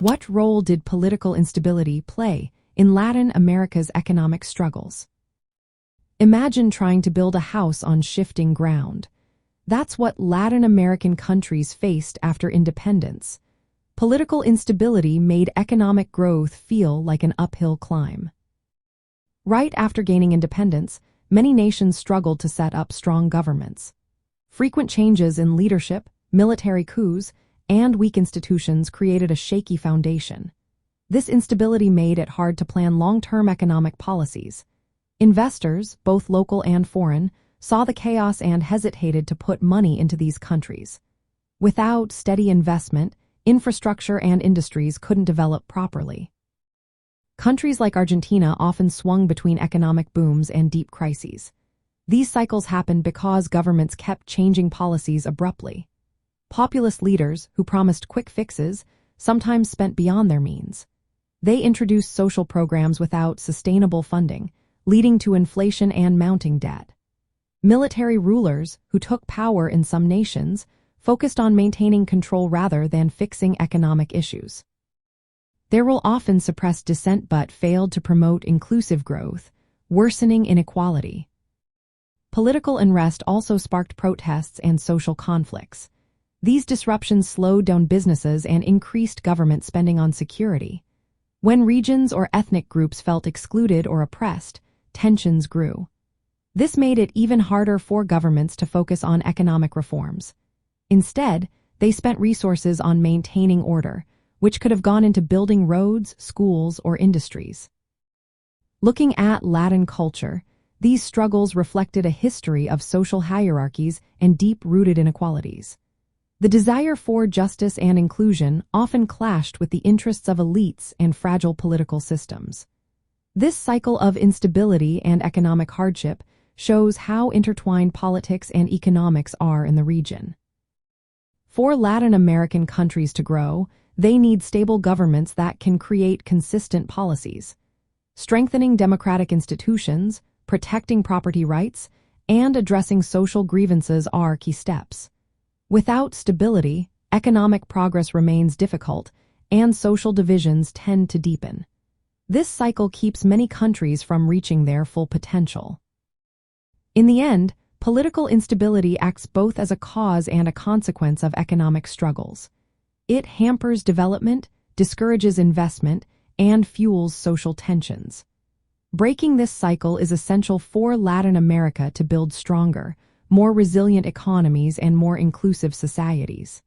What role did political instability play in Latin America's economic struggles? Imagine trying to build a house on shifting ground. That's what Latin American countries faced after independence. Political instability made economic growth feel like an uphill climb. Right after gaining independence, many nations struggled to set up strong governments. Frequent changes in leadership, military coups, and weak institutions created a shaky foundation. This instability made it hard to plan long-term economic policies. Investors, both local and foreign, saw the chaos and hesitated to put money into these countries. Without steady investment, infrastructure and industries couldn't develop properly. Countries like Argentina often swung between economic booms and deep crises. These cycles happened because governments kept changing policies abruptly. Populist leaders, who promised quick fixes, sometimes spent beyond their means. They introduced social programs without sustainable funding, leading to inflation and mounting debt. Military rulers, who took power in some nations, focused on maintaining control rather than fixing economic issues. Their role often suppressed dissent but failed to promote inclusive growth, worsening inequality. Political unrest also sparked protests and social conflicts. These disruptions slowed down businesses and increased government spending on security. When regions or ethnic groups felt excluded or oppressed, tensions grew. This made it even harder for governments to focus on economic reforms. Instead, they spent resources on maintaining order, which could have gone into building roads, schools, or industries. Looking at Latin culture, these struggles reflected a history of social hierarchies and deep-rooted inequalities. The desire for justice and inclusion often clashed with the interests of elites and fragile political systems. This cycle of instability and economic hardship shows how intertwined politics and economics are in the region. For Latin American countries to grow, they need stable governments that can create consistent policies. Strengthening democratic institutions, protecting property rights, and addressing social grievances are key steps. Without stability, economic progress remains difficult, and social divisions tend to deepen. This cycle keeps many countries from reaching their full potential. In the end, political instability acts both as a cause and a consequence of economic struggles. It hampers development, discourages investment, and fuels social tensions. Breaking this cycle is essential for Latin America to build stronger, more resilient economies and more inclusive societies.